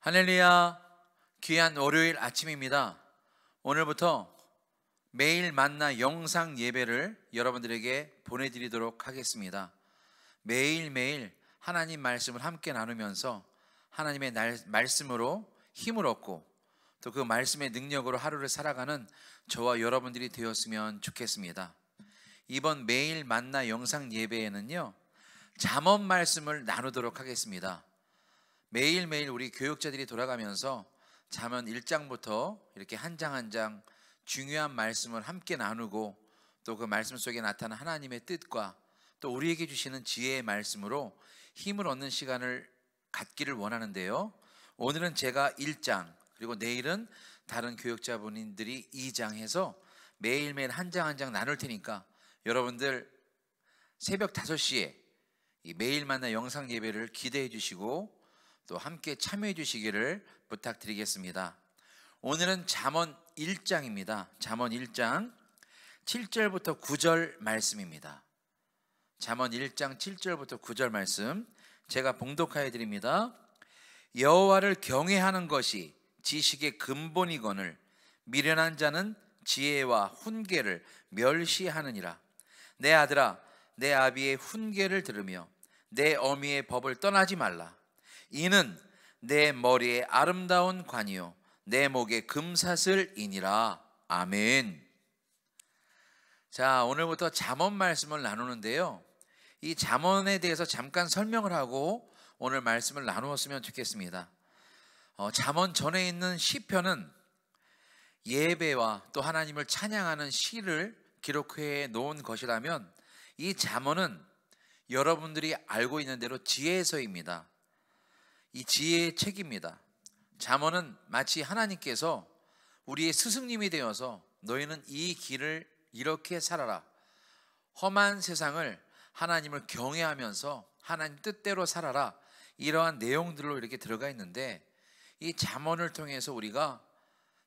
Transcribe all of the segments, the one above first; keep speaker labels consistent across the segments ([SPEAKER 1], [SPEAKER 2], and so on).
[SPEAKER 1] 할렐루야. 귀한 월요일 아침입니다. 오늘부터 매일 만나 영상 예배를 여러분들에게 보내드리도록 하겠습니다. 매일매일 하나님 말씀을 함께 나누면서 하나님의 말씀으로 힘을 얻고 또 그 말씀의 능력으로 하루를 살아가는 저와 여러분들이 되었으면 좋겠습니다. 이번 매일 만나 영상 예배에는요, 잠언 말씀을 나누도록 하겠습니다. 매일매일 우리 교육자들이 돌아가면서 잠언 1장부터 이렇게 한 장 한 장 중요한 말씀을 함께 나누고 또 그 말씀 속에 나타난 하나님의 뜻과 또 우리에게 주시는 지혜의 말씀으로 힘을 얻는 시간을 갖기를 원하는데요, 오늘은 제가 1장 그리고 내일은 다른 교육자분들이 2장 해서 매일매일 한 장 한 장 나눌 테니까 여러분들 새벽 5시에 이 매일 만나 영상 예배를 기대해 주시고 또 함께 참여해 주시기를 부탁드리겠습니다. 오늘은 잠언 1장입니다. 잠언 1장 7절부터 9절 말씀입니다. 잠언 1장 7절부터 9절 말씀 제가 봉독하여 드립니다. 여호와를 경외하는 것이 지식의 근본이거늘 미련한 자는 지혜와 훈계를 멸시하느니라. 내 아들아, 내 아비의 훈계를 들으며 내 어미의 법을 떠나지 말라. 이는 내 머리에 아름다운 관이요 내 목에 금사슬이니라. 아멘. 자, 오늘부터 잠언 말씀을 나누는데요, 이 잠언에 대해서 잠깐 설명을 하고 오늘 말씀을 나누었으면 좋겠습니다. 잠언 전에 있는 시편은 예배와 또 하나님을 찬양하는 시를 기록해 놓은 것이라면 이 잠언은 여러분들이 알고 있는 대로 지혜서입니다. 이 지혜의 책입니다. 잠언은 마치 하나님께서 우리의 스승님이 되어서 너희는 이 길을 이렇게 살아라, 험한 세상을 하나님을 경외하면서 하나님 뜻대로 살아라, 이러한 내용들로 이렇게 들어가 있는데, 이 잠언을 통해서 우리가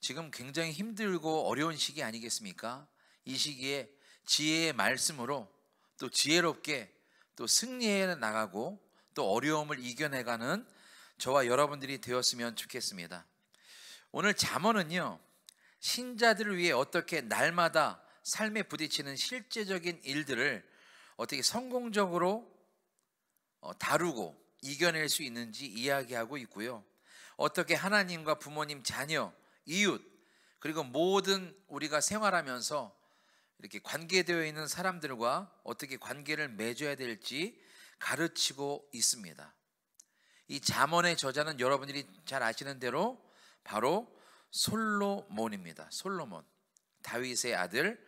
[SPEAKER 1] 지금 굉장히 힘들고 어려운 시기 아니겠습니까? 이 시기에 지혜의 말씀으로 또 지혜롭게 또 승리해 나가고 또 어려움을 이겨내가는 저와 여러분들이 되었으면 좋겠습니다. 오늘 잠언은요, 신자들을 위해 어떻게 날마다 삶에 부딪히는 실제적인 일들을 어떻게 성공적으로 다루고 이겨낼 수 있는지 이야기하고 있고요, 어떻게 하나님과 부모님, 자녀, 이웃 그리고 모든 우리가 생활하면서 이렇게 관계되어 있는 사람들과 어떻게 관계를 맺어야 될지 가르치고 있습니다. 이 잠언의 저자는 여러분들이 잘 아시는 대로 바로 솔로몬입니다. 솔로몬, 다윗의 아들,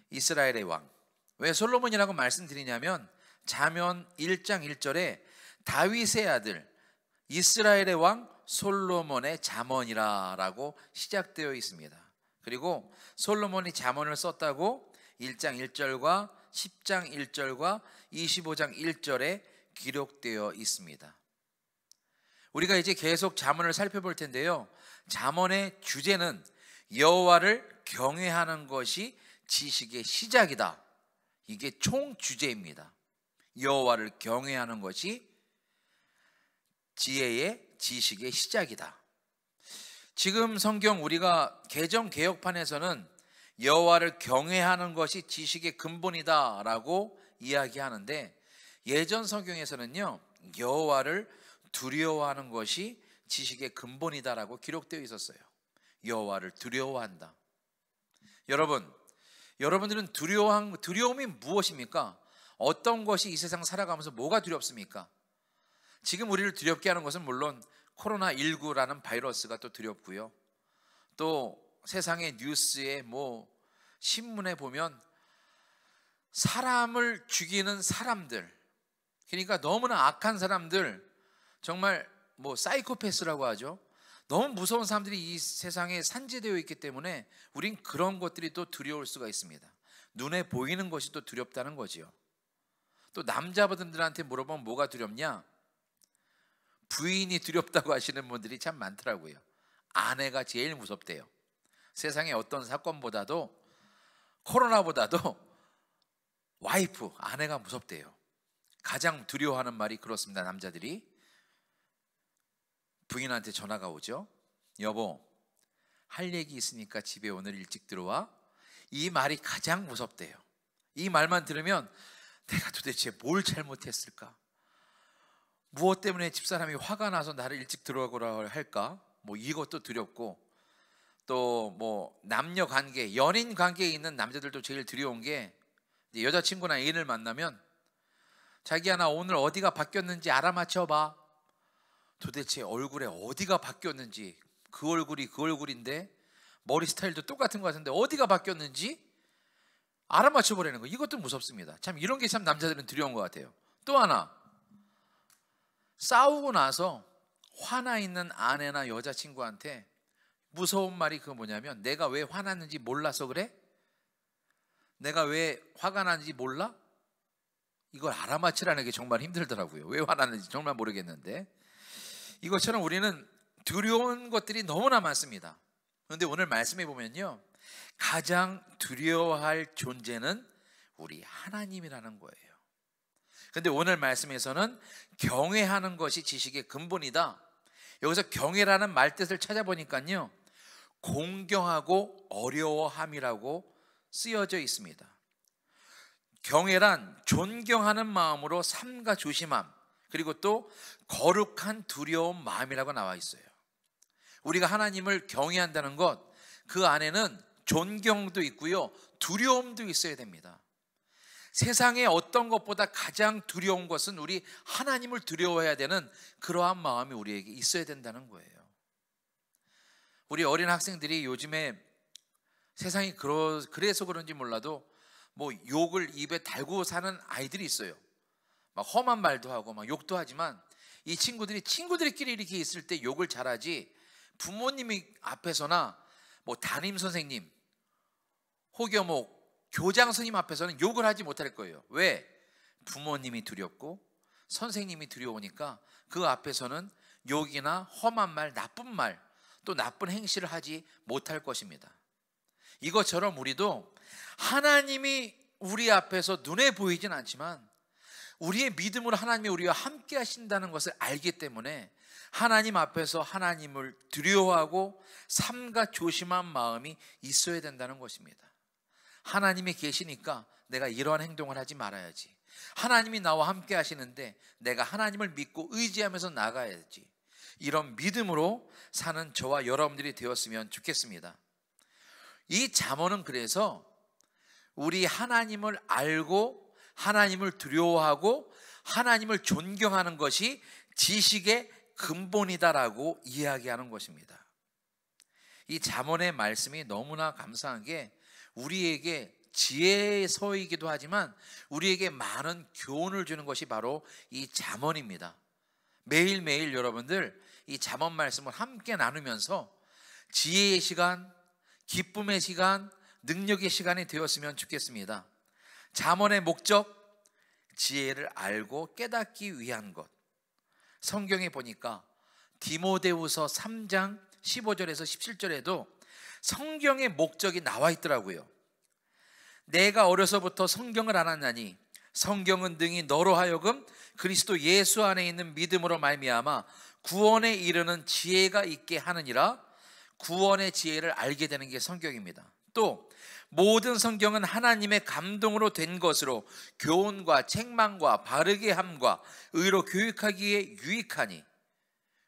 [SPEAKER 1] 이스라엘의 왕. 왜 솔로몬이라고 말씀드리냐면 잠언 1장 1절에 다윗의 아들, 이스라엘의 왕 솔로몬의 잠언이라고 시작되어 있습니다. 그리고 솔로몬이 잠언을 썼다고 1장 1절과 10장 1절과 25장 1절에 기록되어 있습니다. 우리가 이제 계속 잠언을 살펴볼 텐데요, 잠언의 주제는 여호와를 경외하는 것이 지식의 시작이다. 이게 총 주제입니다. 여호와를 경외하는 것이 지식의 시작이다. 지금 성경 우리가 개정 개혁판에서는 여호와를 경외하는 것이 지식의 근본이다 라고 이야기하는데, 예전 성경에서는요, 여호와를 두려워하는 것이 지식의 근본이다라고 기록되어 있었어요. 여호와를 두려워한다. 여러분들은 두려움이 무엇입니까? 어떤 것이 이 세상 살아가면서 뭐가 두렵습니까? 지금 우리를 두렵게 하는 것은 물론 코로나19라는 바이러스가 또 두렵고요, 또 세상의 뉴스에 신문에 보면 사람을 죽이는 사람들, 그러니까 너무나 악한 사람들, 정말 사이코패스라고 하죠. 너무 무서운 사람들이 이 세상에 산재되어 있기 때문에 우린 그런 것들이 또 두려울 수가 있습니다. 눈에 보이는 것이 또 두렵다는 거지요. 또 남자분들한테 물어보면 뭐가 두렵냐? 부인이 두렵다고 하시는 분들이 참 많더라고요. 아내가 제일 무섭대요. 세상의 어떤 사건보다도, 코로나보다도 와이프, 아내가 무섭대요. 가장 두려워하는 말이 그렇습니다. 남자들이 부인한테 전화가 오죠. 여보, 할 얘기 있으니까 집에 오늘 일찍 들어와. 이 말이 가장 무섭대요. 이 말만 들으면 내가 도대체 뭘 잘못했을까? 무엇 때문에 집사람이 화가 나서 나를 일찍 들어오라고 할까? 뭐 이것도 두렵고, 또 뭐 남녀 관계, 연인 관계에 있는 남자들도 제일 두려운 게, 여자친구나 애인을 만나면 자기야 나 오늘 어디가 바뀌었는지 알아맞혀봐. 도대체 얼굴에 어디가 바뀌었는지, 그 얼굴이 그 얼굴인데 머리 스타일도 똑같은 것 같은데 어디가 바뀌었는지 알아맞혀보라는 거, 이것도 무섭습니다. 참 이런 게 참 남자들은 두려운 것 같아요. 또 하나, 싸우고 나서 화나 있는 아내나 여자친구한테 무서운 말이 그거 뭐냐면, 내가 왜 화났는지 몰라서 그래? 내가 왜 화가 나는지 몰라? 이걸 알아맞히라는 게 정말 힘들더라고요. 왜 화났는지 정말 모르겠는데, 이것처럼 우리는 두려운 것들이 너무나 많습니다. 그런데 오늘 말씀해 보면요, 가장 두려워할 존재는 우리 하나님이라는 거예요. 그런데 오늘 말씀에서는 경외하는 것이 지식의 근본이다. 여기서 경외라는 말뜻을 찾아보니까요, 공경하고 어려워함이라고 쓰여져 있습니다. 경외란 존경하는 마음으로 삼가 조심함, 그리고 또 거룩한 두려운 마음이라고 나와 있어요. 우리가 하나님을 경외한다는 것, 그 안에는 존경도 있고요, 두려움도 있어야 됩니다. 세상의 어떤 것보다 가장 두려운 것은 우리 하나님을 두려워해야 되는 그러한 마음이 우리에게 있어야 된다는 거예요. 우리 어린 학생들이 요즘에 세상이 그래서 그런지 몰라도 뭐 욕을 입에 달고 사는 아이들이 있어요. 막 험한 말도 하고 막 욕도 하지만, 이 친구들끼리 이렇게 있을 때 욕을 잘하지, 부모님이 앞에서나 뭐 담임 선생님 혹여 뭐 교장 선생님 앞에서는 욕을 하지 못할 거예요. 왜? 부모님이 두렵고 선생님이 두려우니까 그 앞에서는 욕이나 험한 말, 나쁜 말, 또 나쁜 행실을 하지 못할 것입니다. 이것처럼 우리도 하나님이 우리 앞에서 눈에 보이진 않지만 우리의 믿음으로 하나님이 우리와 함께 하신다는 것을 알기 때문에 하나님 앞에서 하나님을 두려워하고 삼가 조심한 마음이 있어야 된다는 것입니다. 하나님이 계시니까 내가 이러한 행동을 하지 말아야지. 하나님이 나와 함께 하시는데 내가 하나님을 믿고 의지하면서 나가야지. 이런 믿음으로 사는 저와 여러분들이 되었으면 좋겠습니다. 이 잠언은 그래서 우리 하나님을 알고 하나님을 두려워하고 하나님을 존경하는 것이 지식의 근본이다라고 이야기하는 것입니다. 이 잠언의 말씀이 너무나 감사한 게 우리에게 지혜의 서이기도 하지만 우리에게 많은 교훈을 주는 것이 바로 이 잠언입니다. 매일매일 여러분들 이 잠언 말씀을 함께 나누면서 지혜의 시간, 기쁨의 시간, 능력의 시간이 되었으면 좋겠습니다. 잠언의 목적, 지혜를 알고 깨닫기 위한 것. 성경에 보니까 디모데후서 3장 15절에서 17절에도 성경의 목적이 나와 있더라고요. 내가 어려서부터 성경을 알았나니 성경은 등이 너로 하여금 그리스도 예수 안에 있는 믿음으로 말미암아 구원에 이르는 지혜가 있게 하느니라. 구원의 지혜를 알게 되는 게 성경입니다. 또 모든 성경은 하나님의 감동으로 된 것으로 교훈과 책망과 바르게 함과 의로 교육하기에 유익하니,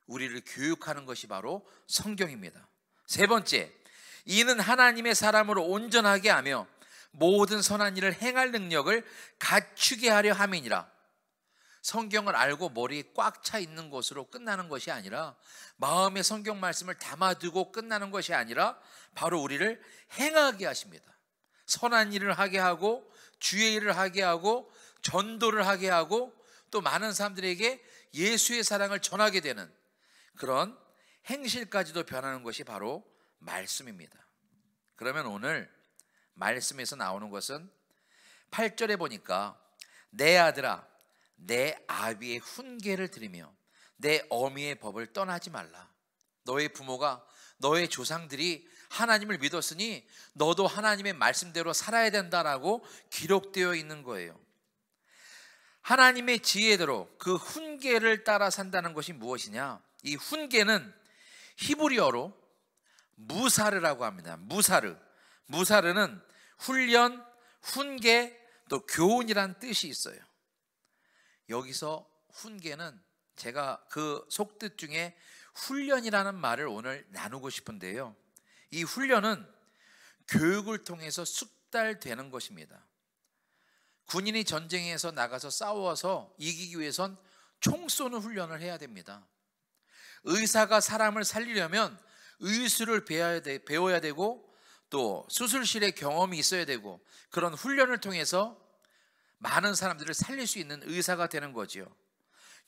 [SPEAKER 1] 우리를 교육하는 것이 바로 성경입니다. 세 번째, 이는 하나님의 사람으로 온전하게 하며 모든 선한 일을 행할 능력을 갖추게 하려 함이니라. 성경을 알고 머리에 꽉 차 있는 것으로 끝나는 것이 아니라, 마음에 성경 말씀을 담아두고 끝나는 것이 아니라 바로 우리를 행하게 하십니다. 선한 일을 하게 하고 주의 일을 하게 하고 전도를 하게 하고 또 많은 사람들에게 예수의 사랑을 전하게 되는 그런 행실까지도 변하는 것이 바로 말씀입니다. 그러면 오늘 말씀에서 나오는 것은 8절에 보니까 내 아들아 내 아비의 훈계를 들으며 내 어미의 법을 떠나지 말라. 너의 부모가, 너의 조상들이 하나님을 믿었으니 너도 하나님의 말씀대로 살아야 된다라고 기록되어 있는 거예요. 하나님의 지혜대로 그 훈계를 따라 산다는 것이 무엇이냐? 이 훈계는 히브리어로 무사르라고 합니다. 무사르는 훈련, 훈계, 또 교훈이란 뜻이 있어요. 여기서 훈계는 제가 그 속뜻 중에 훈련이라는 말을 오늘 나누고 싶은데요, 이 훈련은 교육을 통해서 숙달되는 것입니다. 군인이 전쟁에서 나가서 싸워서 이기기 위해선 총 쏘는 훈련을 해야 됩니다. 의사가 사람을 살리려면 의술을 배워야 되고, 또 수술실의 경험이 있어야 되고, 그런 훈련을 통해서 많은 사람들을 살릴 수 있는 의사가 되는 거지요.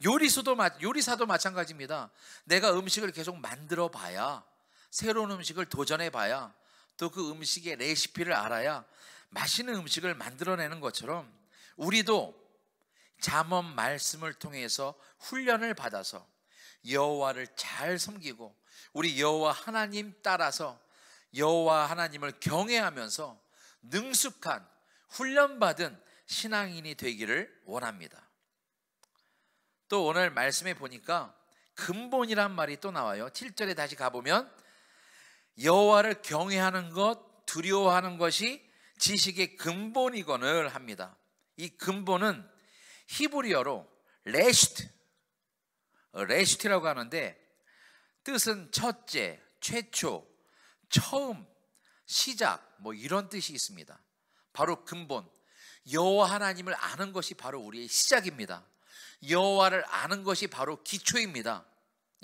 [SPEAKER 1] 요리사도 마찬가지입니다. 내가 음식을 계속 만들어 봐야, 새로운 음식을 도전해 봐야, 또 그 음식의 레시피를 알아야 맛있는 음식을 만들어내는 것처럼, 우리도 잠언 말씀을 통해서 훈련을 받아서 여호와를 잘 섬기고 우리 여호와 하나님 따라서 여호와 하나님을 경외하면서 능숙한 훈련받은 신앙인이 되기를 원합니다. 또 오늘 말씀에 보니까 근본이란 말이 또 나와요. 7절에 다시 가보면 여호와를 경외하는 것, 두려워하는 것이 지식의 근본이거늘 합니다. 이 근본은 히브리어로 레시트라고 하는데, 뜻은 첫째, 최초, 처음, 시작, 뭐 이런 뜻이 있습니다. 바로 근본, 여호와 하나님을 아는 것이 바로 우리의 시작입니다. 여호와를 아는 것이 바로 기초입니다.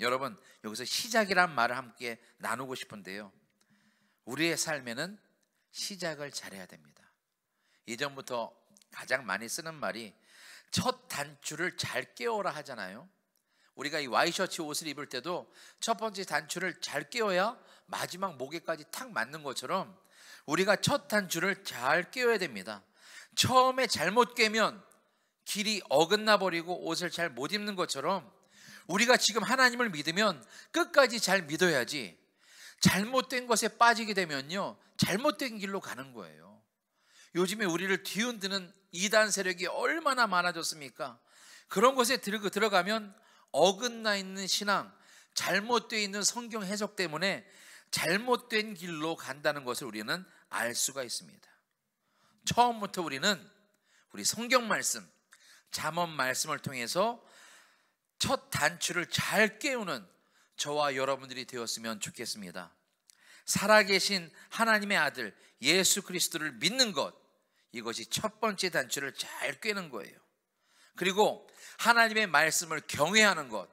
[SPEAKER 1] 여러분, 여기서 시작이란 말을 함께 나누고 싶은데요, 우리의 삶에는 시작을 잘해야 됩니다. 예전부터 가장 많이 쓰는 말이 첫 단추를 잘 끼워라 하잖아요. 우리가 이 와이셔츠 옷을 입을 때도 첫 번째 단추를 잘 끼워야 마지막 목에까지 탁 맞는 것처럼, 우리가 첫 단추를 잘 끼워야 됩니다. 처음에 잘못 꿰면 길이 어긋나 버리고 옷을 잘 못 입는 것처럼, 우리가 지금 하나님을 믿으면 끝까지 잘 믿어야지, 잘못된 것에 빠지게 되면요 잘못된 길로 가는 거예요. 요즘에 우리를 뒤흔드는 이단 세력이 얼마나 많아졌습니까? 그런 것에 들어가면 어긋나 있는 신앙, 잘못되어 있는 성경 해석 때문에 잘못된 길로 간다는 것을 우리는 알 수가 있습니다. 처음부터 우리는 우리 성경 말씀, 잠언 말씀을 통해서 첫 단추를 잘 깨우는 저와 여러분들이 되었으면 좋겠습니다. 살아계신 하나님의 아들 예수 그리스도를 믿는 것, 이것이 첫 번째 단추를 잘 꿰는 거예요. 그리고 하나님의 말씀을 경외하는 것,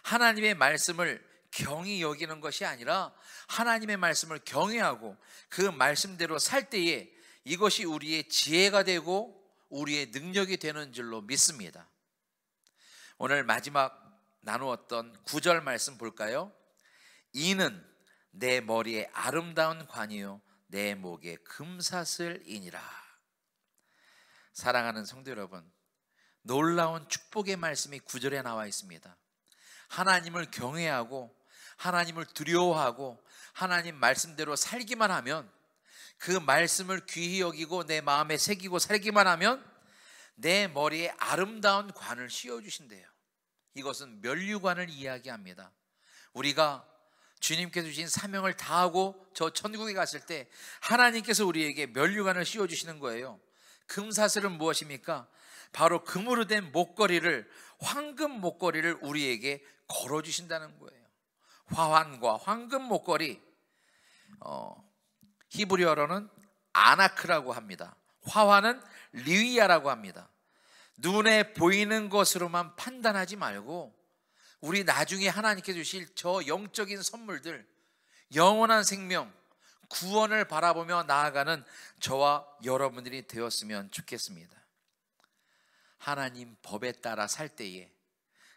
[SPEAKER 1] 하나님의 말씀을 경히 여기는 것이 아니라 하나님의 말씀을 경외하고 그 말씀대로 살 때에 이것이 우리의 지혜가 되고 우리의 능력이 되는 줄로 믿습니다. 오늘 마지막 나누었던 9절 말씀 볼까요? 이는 내 머리에 아름다운 관이요 내 목에 금사슬이니라. 사랑하는 성도 여러분, 놀라운 축복의 말씀이 9절에 나와 있습니다. 하나님을 경외하고 하나님을 두려워하고 하나님 말씀대로 살기만 하면, 그 말씀을 귀히 여기고 내 마음에 새기고 살기만 하면 내 머리에 아름다운 관을 씌워주신대요. 이것은 면류관을 이야기합니다. 우리가 주님께서 주신 사명을 다하고 저 천국에 갔을 때 하나님께서 우리에게 면류관을 씌워주시는 거예요. 금사슬은 무엇입니까? 바로 금으로 된 목걸이를, 황금 목걸이를 우리에게 걸어주신다는 거예요. 화환과 황금 목걸이, 히브리어로는 아나크라고 합니다. 화환은 리위아라고 합니다. 눈에 보이는 것으로만 판단하지 말고 우리 나중에 하나님께 주실 저 영적인 선물들, 영원한 생명, 구원을 바라보며 나아가는 저와 여러분들이 되었으면 좋겠습니다. 하나님 법에 따라 살 때에,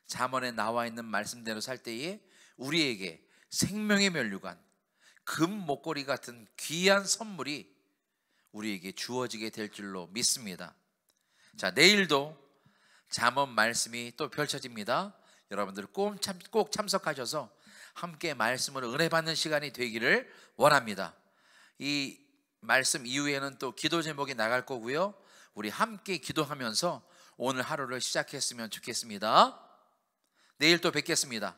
[SPEAKER 1] 잠언에 나와 있는 말씀대로 살 때에 우리에게 생명의 면류관, 금 목걸이 같은 귀한 선물이 우리에게 주어지게 될 줄로 믿습니다. 자, 내일도 잠언 말씀이 또 펼쳐집니다. 여러분들 꼭 참석하셔서 함께 말씀으로 은혜 받는 시간이 되기를 원합니다. 이 말씀 이후에는 또 기도 제목이 나갈 거고요, 우리 함께 기도하면서 오늘 하루를 시작했으면 좋겠습니다. 내일 또 뵙겠습니다.